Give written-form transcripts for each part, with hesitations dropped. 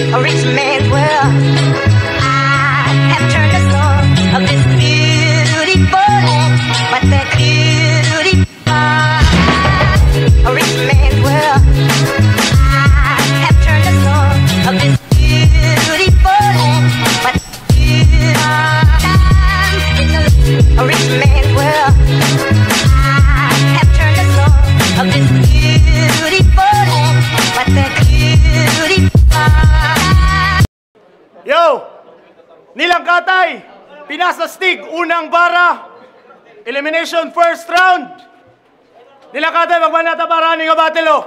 a rich man's world. I have turned the soul of this beautiful land, but that beautiful, a rich man's world. I have turned the soul of this beautiful land, but a rich man's world. I have turned the soul of this beautiful land, but that beautiful. Yo! Nilang Katay! Pinas Astig, unang bara. Elimination first round. Nilang Katay, magmanata para nga battle, oh.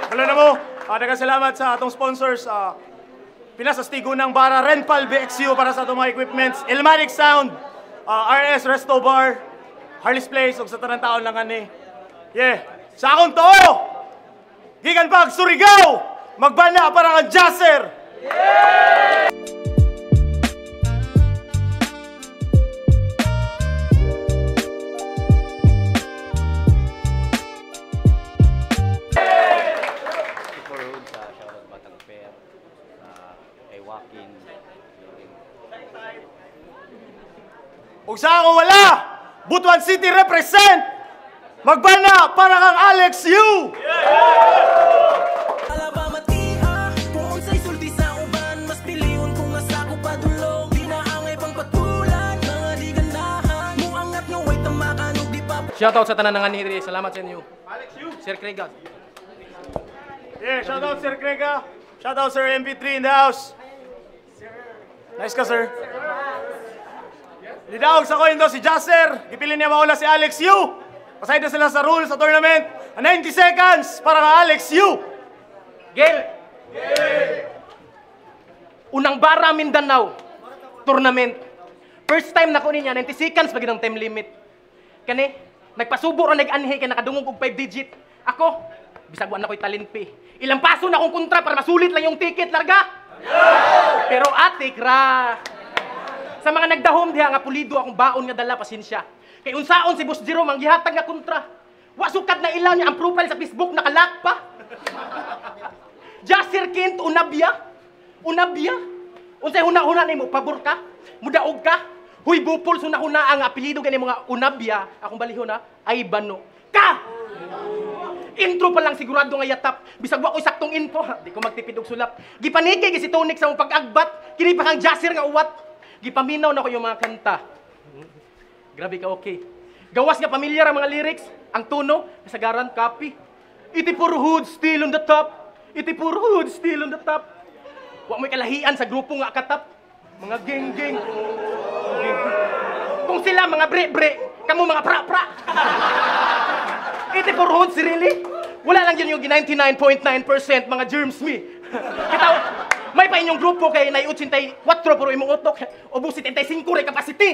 Wala na mo. Salamat sa atong sponsors. Pinas Astig, unang bara. Renpal BXU para sa atong mga equipments. Elmatic Sound. RS Resto Bar. Harley's Place. Ug sa tanang taon lang ani. Yeah. Sa akong to! Gikan pag Surigao! Magbana para kang Jasser! Yeah! Kung saan ako wala, Butuan City represent! Magbana para kang Alex Yu! Shoutout sa tanan ng aniri. Salamat sa inyo. Alex Yu! Sir Craiga. Yeah, shoutout Sir Craiga. Shoutout Sir MP3 in the house. Nice ka, sir. Lidawag sa coin daw si Jasser. Gipili niya maula si Alex Yu. Pasay na sila sa rules sa tournament. 90 seconds para kang Alex Yu. Game! Unang bara Mindanao. Tournament. First time na kunin niya, 90 seconds lagi ng time limit. Kani, nagpasubo ron nag-anhi kay nakadungog og 5 digit. Ako, bisag wa na ko'y talenpi. Ilang paso na akong kontra para masulit lang yung ticket, larga. Pero atik ra. Sa mga nagdahom diha nga pulido akong baon nga dala pasensya. Kay unsaon si Boss Jero manggihatag nga kontra. Wa sukat na ilaw niya ang profile sa Facebook nakalak pa. Jasser Kent unabya. Unabya. Unsay huna-huna nimo pabor ka? Mudaog ka? Huy bupol suna-huna ang apelyido kani mga unabya, akong balihon na ay Bano. Ka! Intro pa lang sigurado nga yatap. Bisag wa ko saktong info, di ko magtipid og sulap. Gipaniki gi si Tonic sa mong pag-agbat, kini pa kang Jasser nga uwat. Gipaminaw na ko yung mga kanta. Grabe ka, okay. Gawas nga pamilyar ang mga lyrics, ang tono, kasagaran, copy. Iti puro hood, still on the top. Iti puro hood, still on the top. Wa mo'y kalahian sa grupo nga katap. Mga geng-geng. Kung sila mga bre-bre, kamo mga pra-pra. Iti puro hood, really? Wala lang yun yung 99.9% mga germs me. Kita, may pa inyong grupo kay na 84 puro imong utok. Ubus 75 ray capacity.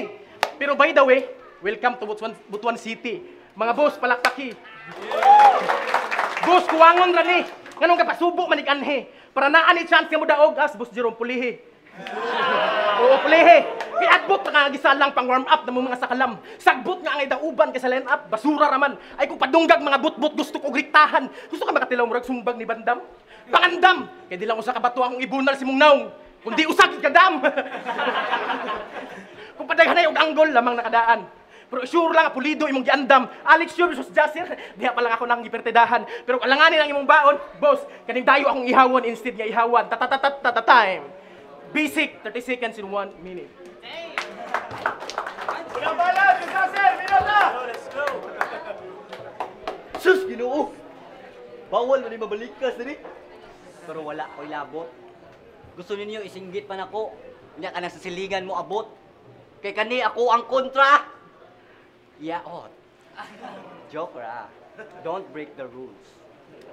Pero by the way, welcome to Butuan City. Mga boss, palaktaki. Boss, kuwangon ra ni. Nganong kapasubo manig anhe. Para naa ni chance nga mo daog as Boss Jerome pulihi. Oo, pulihi. Kay adbot na gisalang pang warm up ng mga sakalam. Sagbot nga ang idauban kay sa line up, basura raman. Ay kung padunggag mga butbut gusto ko griktahan. Gusto ka makatilaw murag sumbag ni Bandam? Pangandam. Kay di lang usa ka bato akong ibunal si mong naong. Kundi usag ka dam. Kung padaghanay og anggol lamang nakadaan. Pero sure lang, pulido imong giandam. Alex Yu versus Jasser, diha pa lang ako nang gipertidahan. Pero alanganin ang imong baon, boss, kaning dayo akong ihawon instead nga ihawan. Time. Basic, 30 seconds in 1 minute. Unang bala, si Jasser, minota! Let's go! Sus, Ginoo! Bawal mo ni mabalikas dali. Pero wala ko'y labot. Gusto ninyo isinggit pa nako. Nya ka na sa siligan mo abot. Kay kani ako ang kontra. Yaot. Joke ra. Don't break the rules.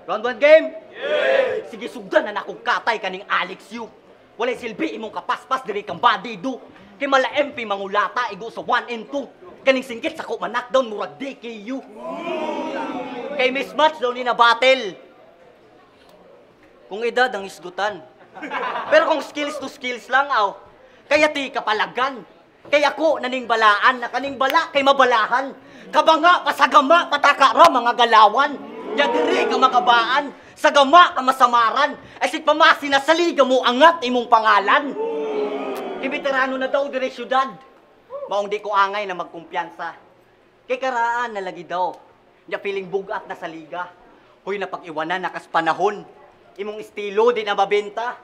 Round 1 game? Yay! Sige, sugdan na akong katay kaning Alex Yu. Walay silbi imong kapaspas diri kang body do. Kay mala MP mangulata igo sa 1 and 2. Kaning singkit sa ko man-knockdown murag DKU. Kay mismatch daw ni na battle. Kung edad ang isgutan. Pero kung skills to skills lang aw. Kaya ti kapalagan. Kay ako naning balaan, na kaning bala kay mabalahan. Kabanga, pasagama, patakara, mga galawan. Nya diri ka makabaan, sa gama ka masamaran, ay si pamasi na saliga mo angat imong pangalan. Veterano na daw diri syudad. Maong di ko angay na magkumpiyansa. Kay karaan na lagi daw. Nya piling bugat na saliga. Hoy napag-iwanan nakas panahon. Imong estilo di na mabenta.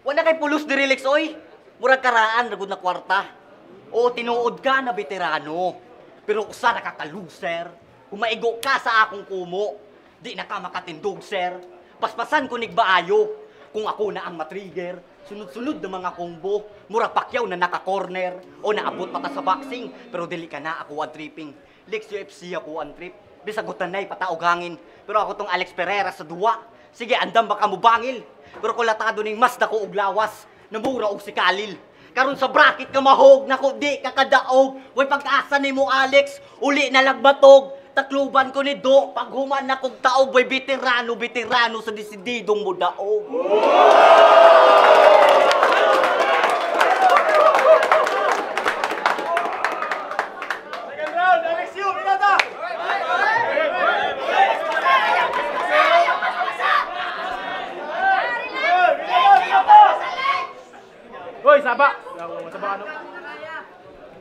Wala kay pulos diri Lex oy. Murag karaan ragud na kwarta. O tinuod ka na veterano. Pero usa nakakaluser. Kung maigo ka sa akong kumo, di na ka makatindog, sir. Paspasan ko nigbaayo. Kung ako na ang matrigger, sunod-sunod na mga combo, mura pakyaw na naka-corner, o naabot pa ka sa boxing, pero dili ka na ako ang tripping. Lex UFC ako ang trip, bisagutan na'y pataog hangin, pero ako tong Alex Pereira sa duwa. Sige, andam baka mo bangil, pero kulatado ning mas dako og lawas, namura og si Kalil. Karon sa bracket ka mahog, nako di ka kadaog, way pagkaasa ni mo Alex, uli na lagbatog. Takluban ko ni Do, paghuman na kong taog, way veterano sa desididong mo daog. Second round, Alex Yu, Minata! Hoy, saba! Saba ano?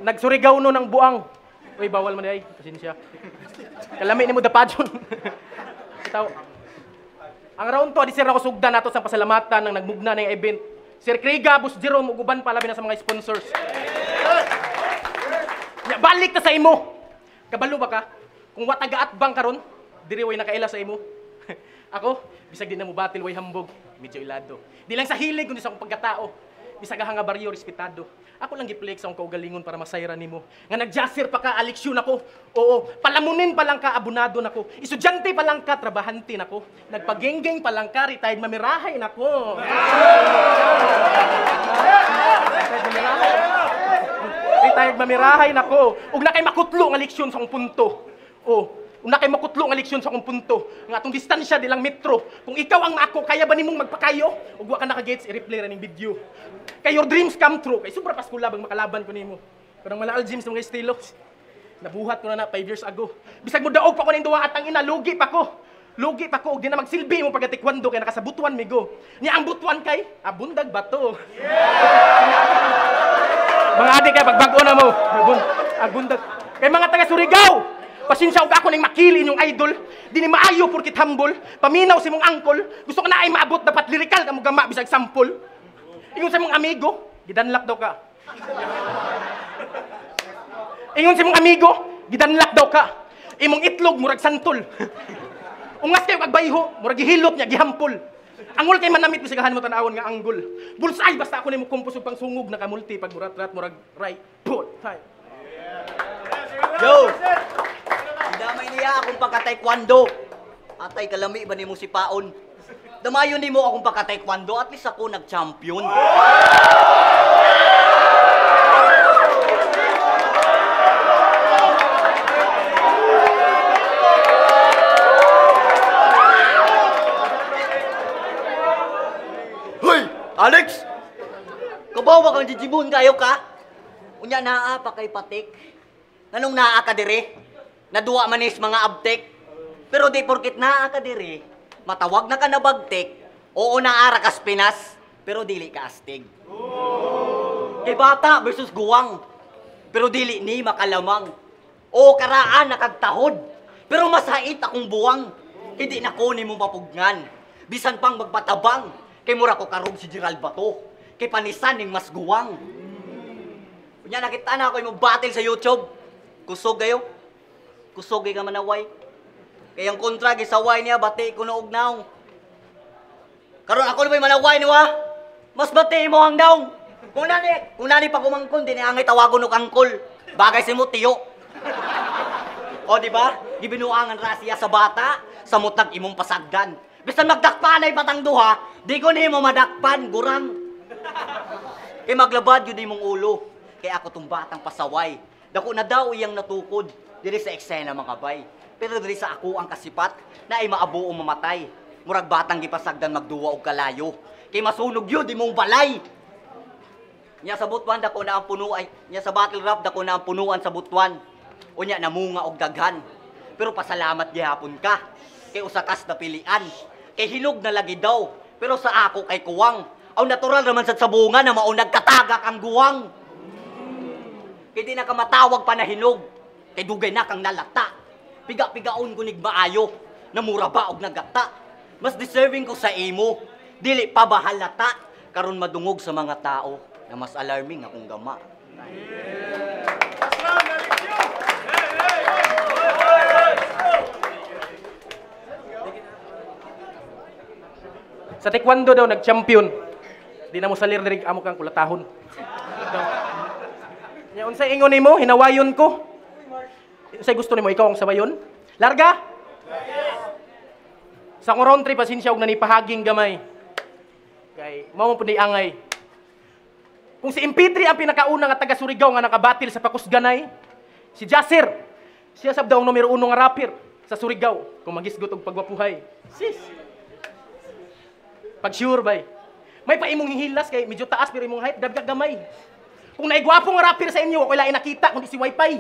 Nagsurigaw no ng buang. Uy, bawal man ay. Pasensya. Kalami ni mo dapadyon. Itaw. Ang round to, adi sir ako sugdan nato sa pasalamatan ng nagmugna ng event. Sir Kriga, Boss Jerome, uguban pa labi na sa mga sponsors. Ya, balik ta sa imo. Kabalo ba ka? Kung watagaat bang karon, diri way nakaila sa imo. Ako, bisag di na mo batil way hambog, medyo ilado. Di lang sa hilig kundi sa akong pagkatao. Bisag nga baryo respetado. Ako lang giplex ang kaugalingon para masayra nimo. Nga nagjasir pa ka aleksyon ako. Oo, palamunin pa lang ka abunado nako. Estudyante pa lang ka trabahante nako. Nagpagenggeng pa lang ka retired mamirahay nako. Retired mamirahay nako. Ug na kay makutlo nga leksyon sa akong punto. Oh, una kay makutlo nga leksyon sa akong punto. Nga atong distansya di lang metro. Kung ikaw ang ako, kaya ba nimong magpakayo? Ug wa ka naka-gets i-replay ra ning video. Kay your dreams come true. Kay sobra pas ko labang makalaban ko nimo. Pero malaal gyms sa mga estilo. Nabuhat ko na 5 years ago. Bisag mo daog pa ko ning duwa at ang ina, lugi pa ko. Lugi pa ko ug di na magsilbi mo pagka-taekwondo kay nakasabutuan migo. Nya ang butuan kay abundag bato. Mga adik kay pagbago na mo. Abundag. Kay mga taga Surigao, pasensya og ako ning makili inyong idol. Dini maayo porkit humble. Paminaw si mong angkol. Gusto ko na ay maabot dapat lyrical ka mo gama bisag sample. Ingon sa mong amigo, gidanlak daw ka. Ingon sa mong amigo, gidanlak daw ka. Imong itlog murag santol. Ungas kayo kagbayho, murag gihilot niya gihampol. Angol kay manamit bisagahan mo tanawon nga anggol. Bulsay basta ako nimo kumpos ug pangsungog nakamulti pag murat-rat murag right put time. Yo! Damay niya akong pagka-taekwondo. Atay kalami ba nimo si Paon? Damayon nimo akong pagka-taekwondo, at least ako nag-champion. Hoy! Alex! Kabawa kang jijibon kayo ka? Unya naa pa kay patik. Anong naa ka dire? Naduwa manis mga abtek. Pero di porkit naa ka dire, matawag na ka na bagtek, oo naara kas Pinas, pero dili ka astig. Kay bata versus guwang, pero dili ni makalamang. Oo karaan nakagtahod, pero masait akong buwang, hindi na ko ni mo mapugnan. Bisan pang magpatabang, kay mura ko karog si Gerald Bato, kay panisan ning mas guwang. Kunya nakita na ako yung battle sa YouTube, kusog kayo, kusog ka manaway. Kaya ang kontra gisaway niya, bati ko na ugnaw. Karon ako na may manaway niwa, mas bati mo ang daw. Kung nani pa kumangkon, di niangay tawagon o kangkol. Bagay si mo, tiyo. O, di ba? Gibinuangan rasya sa bata, sa mutag imong pasagdan. Bisan magdakpanay batang duha, di ko ni mo madakpan, gurang. Kaya maglabad yun imong ulo. Kaya ako tong batang pasaway. Dako na daw iyang natukod, diri sa eksena mga bay. Pero diri sa ako ang kasipat na ay maabo o mamatay. Murag batang gipasagdan magduwa og kalayo. Kay masunog yun, di mong balay. Nya sa butuan dako na ang punuan, nya sa battle rap dako na ang punuan sa butuan. Unya namunga og daghan. Pero pasalamat gihapon ka. kay usakas na pilian. Kay hinog na lagi daw. Pero sa ako kay kuwang. Aw natural naman sa sabunga na maunag katagak ang guwang. Kay di na ka matawag pa na hinog. Kay dugay na kang nalata. Piga-pigaon kunig maayo. Na mura ba og nagata. Mas deserving ko sa imo. Dili pa ba halata. Karon madungog sa mga tao na mas alarming akong gama. Sa taekwondo daw nag-champion. Di na mo salir diri amo kang kulatahon. Nya unsay ingon nimo? Hinawayon ko. Unsay gusto nimo ikaw ang sabayon? Larga. Sa round 3 pasensya og nanipahaging gamay. Kay mao mo pud angay. Kung si MP3 ang pinakauna nga taga Surigao nga nakabatil sa Pakusganay, si Jasir, siya sab daw ang numero 1 nga rapper sa Surigao kung magisgot og pagwapuhay. Sis. Pag sure bay. May pa imong hihilas kay medyo taas pero imong height dagdag gamay. Kung naigwapo nga rapper sa inyo, wala nakita kundi si Wi-Fi.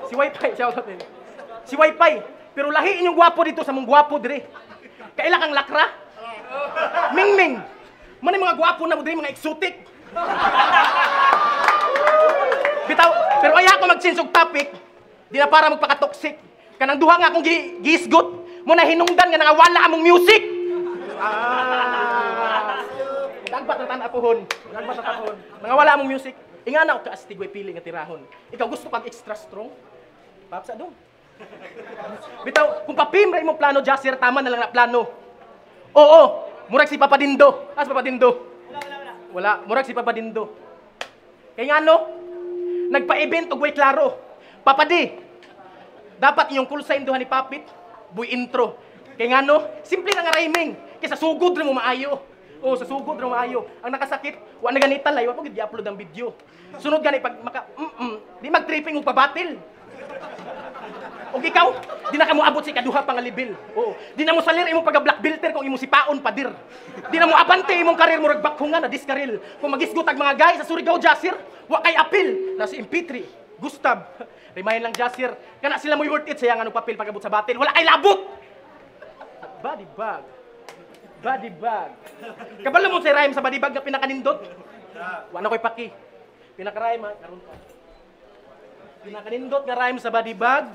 Si Wi-Fi, shout out din. Si Wi-Fi. Pero lahi inyong gwapo dito sa mong gwapo dire. Kaila kang lakra? Ming-ming. Man mga gwapo na mo dire, mga exotic. Bitaw, pero aya ko mag-change og topic. Di na para magpaka-toxic. Kanang duha nga akong gisgot, mo na hinungdan nga nangawala among music. Dagbat na tanapuhon. Dagbat na tapuhon. Nangawala among music. Ingana og kaastig way pili nga tirahon. Ikaw gusto kag extra strong? Papsa dong. Bitaw, kung papimra imong plano, Jasir, tama na lang na plano. Oo, murag si Papa Dindo. As Papa Dindo? Wala, murag si Papa Dindo. Kaya nga no, nagpa-event og way klaro. Papa Di, dapat iyong call sign duha ni Papit, buy intro. Kaya nga no, simple na nga rhyming. Kaya sa sugod rin mo maayo. Oo, sa sugod rin mo maayo. Ang nakasakit, wa na ganita lay, wa pag i-upload ang video. Sunod gani pag di mag-tripping og pabatil. O ikaw, di na ka mo abot sa ikaduha pang libil. Oo, di na mo salir imong pagka-black belter kung imong sipaon padir. Di na mo abante imong karir mo ragbakhungan na diskaril. Kung magisgot ang mga guys sa Surigao Jasir, wa kay apil na si MP3, Gustav. Remind lang Jasir, kana sila mo worth it sayang anong papel pag-abot sa batil. Wala kay labot. Body bag. Body bag. Kabalo mo sa rhyme sa body bag na pinakanindot. Wa na koy paki. Pinaka-rhyme ha, karon pa. Pinakanindot nga rhyme sa body bag.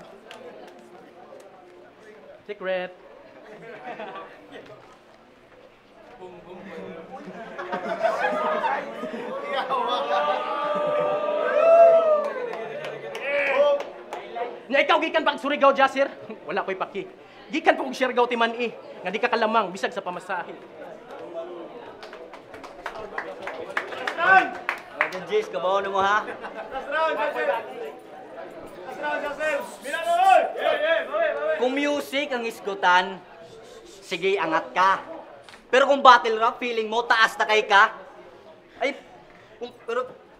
Secret. Nya ikaw gikan pag Surigao Jasir? Wala ko'y paki. Gikan pa og Siargao Timan-i, nga di ka kalamang bisag sa pamasahe. Ayan, Jis, kabaw na mo ha? Kung music ang isgutan, sige, angat ka. Pero kung battle rap, feeling mo, taas na kay ka. Ay,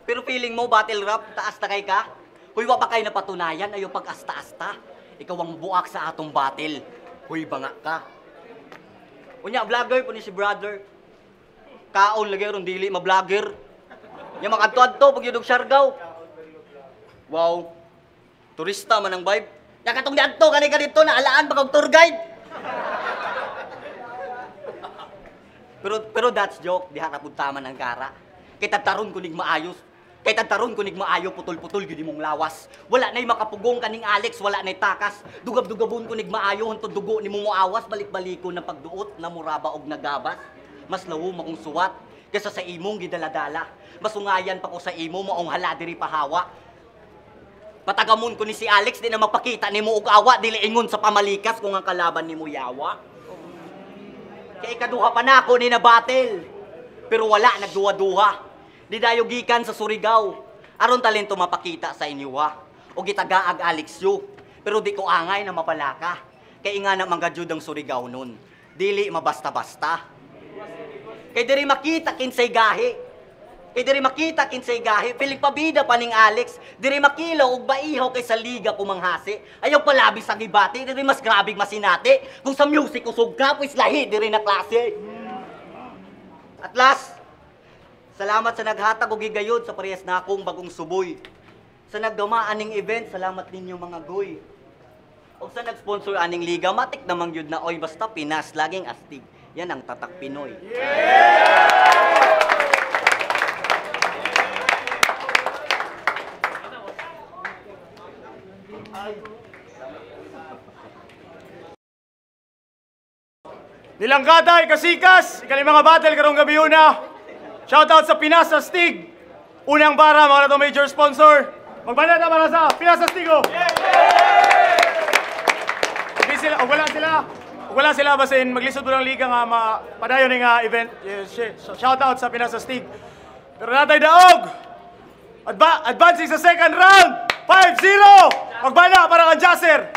pero feeling mo, battle rap, taas na kay ka. Huy, wa pa kayo napatunayan, ayaw pag-asta-asta. Ikaw ang buak sa atong battle. Huy, banga ka. Unya, vlogger po ni si brother. Kaon lagi ron dili, ma-vlogger. Yung makadto-adto, pag yun Siargao. Wow. Turista man ang vibe. Nakatong diadto kani ka dito na alaan pa kag tour guide. pero that's joke, diha ra pud taman ang kara. Kay tataron kunig maayos. Kay tataron kunig maayo putol-putol gyud imong lawas. Wala nay makapugong kaning Alex, wala nay takas. Dugab-dugabon kunig maayo hantod dugo nimo moawas balik-baliko ng pagduot na muraba og nagabas. Mas lawo makong suwat kaysa sa imong gidaladala. Masungayan pa ko sa imo maong hala diri pahawa. Patagamon ko ni si Alex, di na mapakita ni mo og awa, dili ingon sa pamalikas kung ang kalaban ni mo yawa. Kaya ikaduha pa na ako ni na battle. Pero wala, nagduwa-duha. Di dayo gikan sa Surigao. Aron talento mapakita sa inyo ha. O gitagaag Alex yu. Pero di ko angay na mapalaka. Kaya nga na mangadyod ang Surigao nun. Dili mabasta-basta. Kaya diri makita kinsay gahi. Kay diri makita kinsay gahi, piling pabida pa ning Alex, diri makilaw og baihaw kay sa liga kumanghasi. Ayaw palabi sa gibati, diri mas grabing masinati. Kung sa music usog ka, pues lahi diri na klase. At last, salamat sa naghatag og gigayod sa parehas na akong bagong suboy. Sa nagdumaan ning event, salamat ninyo mga goy. Og sa nag-sponsor aning liga, matik namang yun na, oy, basta Pinas, laging astig. Yan ang tatak Pinoy. Nilangkatay, Kasikas, ikalimang battle karong gabi una. Shoutout sa Pinas Astig. Unang bara, mga na major sponsor. Magbanata para sa Pinas Astigo. Hindi sila, wala sila basin maglisod mo ng liga nga padayon ng event. Yes, shoutout sa Pinas Astig. Pero natay daog. Advancing sa second round. 5-0. Magbana para kang Jaser.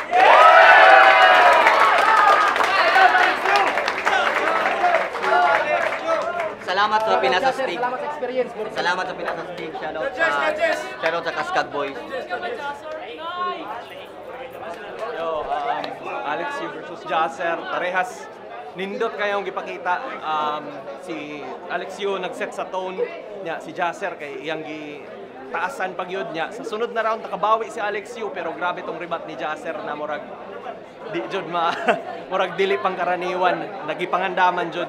Salamat sa Pinas Astig. Salamat sa experience. Salamat sa Pinas Astig. Shoutout sa Kaskag Boys. Yo, Alex Yu versus Jaser. Parehas nindot kayong gipakita. Si Alex Yu nag-set sa tone niya. Si Jaser kay iyang taasan pagyod niya. Sa sunod na round nakabawi si Alex Yu pero grabe tong rebat ni Jaser na murag di jud murag dili pang karaniwan, nagipangandaman jud.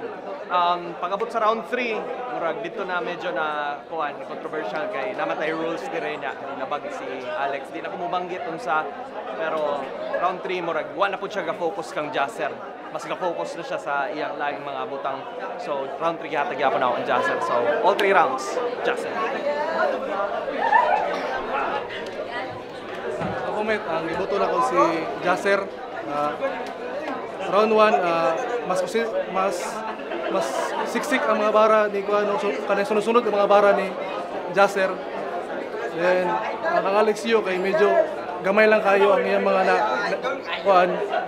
Pag-abot sa round 3, murag dito na medyo na controversial kay namatay rules dire niya. Nabag si Alex. Di na ko mubanggit unsa pero round 3 murag wa na pud siya ga-focus kang Jaser. Mas ga-focus na siya sa iyang laing mga butang. So round 3 gihatag gyapon ako ang Jaser. So all 3 rounds, Jaser. Comment ang iboto na ko si Jaser. Round 1 mas siksik ang mga bara ni kuano kanang sunod-sunod ang mga bara ni Jaser. Then ang Alex Yu kay medyo gamay lang kayo ang iyang mga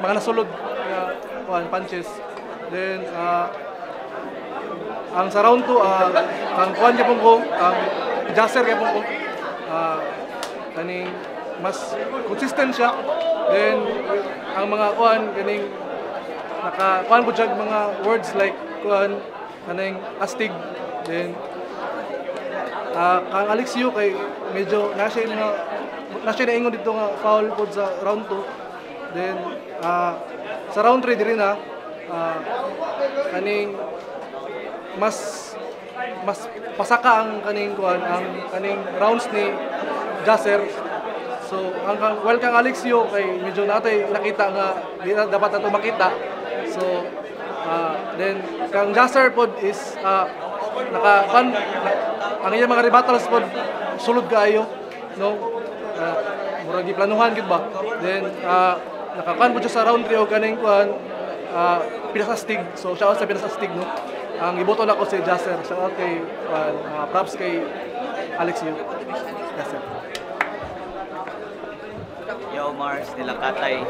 mga nasulod na punches. Then ang sa round 2 ang kuan gyapon ko ang Jaser gyapon ko kaning mas consistent siya. Then ang mga kuan kaning naka-kuan po siya mga words like kuan kaning astig. Then kang Alex Yu kay medyo nasiya naingon dito nga foul po sa round 2. Then sa round 3 diri na kaning mas pasaka ang kaning kuan ang kaning rounds ni Jaser. So well kang Alex Yu kay medyo natay nakita nga di na dapat nato makita. So then kang Jaser pod is ang iyang mga rebuttals pod sulod kaayo, no? Murag giplanuhan gid ba? Then nakakan pod siya sa round 3 og kaning kuan Pinas Astig. So shout out sa Pinas Astig, no? Ang iboto na ko si Jaser. Shout out kay props kay Alex Yu. Jaser. Yo, Mars, nilang katay.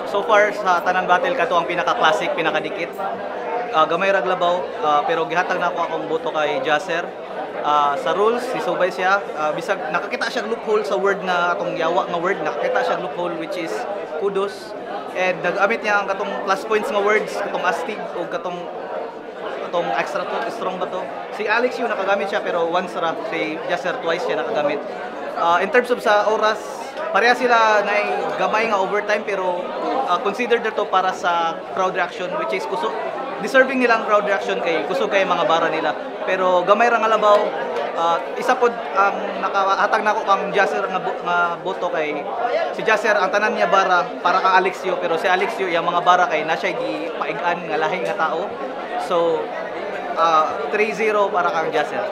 So far sa tanang battle kato ang pinaka-classic, pinakadikit. Gamay ra labaw, pero gihatag na ako akong boto kay Jaser. Sa rules, si Subay siya. Bisag nakakita siya loophole sa word na atong yawa nga word, nakakita siya loophole which is kudos. And nag-amit niya ang katong plus points nga words, katong astig o katong extra to, strong ba to. Si Alex Yu nakagamit siya pero once ra, si Jaser twice siya nakagamit. In terms of sa oras, pareha sila na gamay nga overtime pero considered to para sa crowd reaction which is deserving nilang crowd reaction kay kusog kay mga bara nila. Pero gamay ra nga labaw. Isa pod ang nakahatag nako kang Jaser nga boto kay si Jaser ang tanan niya bara para kang Alex Yu pero si Alex Yu yung mga bara kay na siya gipaigan nga lahi nga tao. So 3-0 para kang Jaser.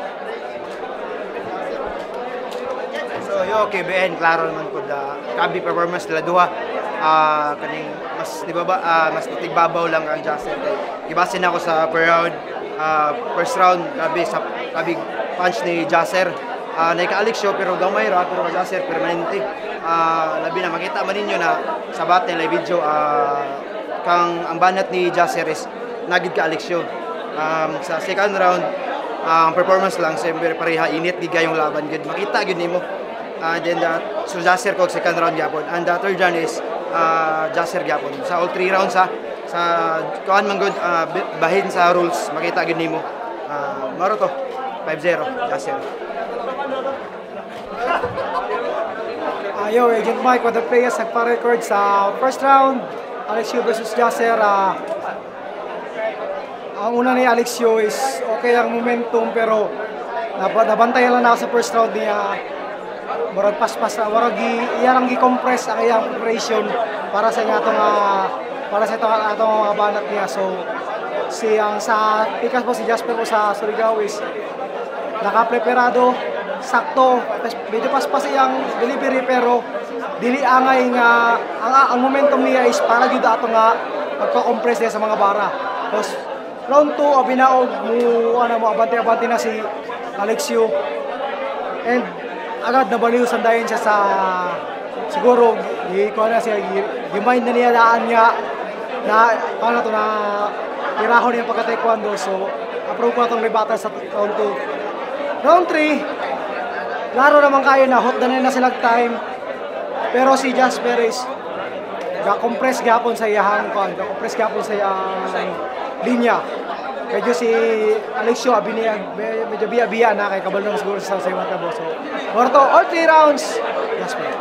So yo KBN klaro naman po kabi performance nila duha kaning mas mas tigbabaw lang ang Jaser kay gibase na ako sa per round first round kabi punch ni Jaser naika Alex Yu pero gamay ra pero Jaser permanente labi na makita man ninyo na sa battle live video kang ang banat ni Jaser is nagid ka Alex Yu sa second round ang performance lang siyempre pareha init gid yung laban gid makita gid nimo. Then so Jaser ko second round gyapon and the third round is Jaser gyapon sa all 3 rounds sa kuan man good bahin sa rules makita gid nimo maro to 5-0 Jaser. Yo, Agent Mike with the players nagpa-record sa first round. Alexio versus Jasser. Ang una ni Alexio is okay ang momentum pero nabantayan lang ako sa first round niya. Murag paspas na, murag iyang gi-compress ang iyang preparation para sa itong mga banat niya. So siyang sa pikas po si Jasper po sa Surigao is nakapreparado, sakto, medyo paspas iyang delivery pero dili angay nga ang momentum niya is para gyud ato nga magko-compress niya sa mga bara. Tapos round 2 abinaog mo abante-abante na si Alexio and agad nabaliw sandayon siya sa siguro ko na siya mind na niya daan nga na paano to na irahon niya pagka-taekwondo. So approve ko itong rebuttal sa round 2. Round 3, laro naman kayo na hot na silag time. Pero si Jasper is ga-compress gapon sa iyang ga-compress gapon sa iyang linya. Kaya si Alexio medyo biya-biya na kay kabalo na siguro sa mata bo. So, all 3 rounds, Jasper.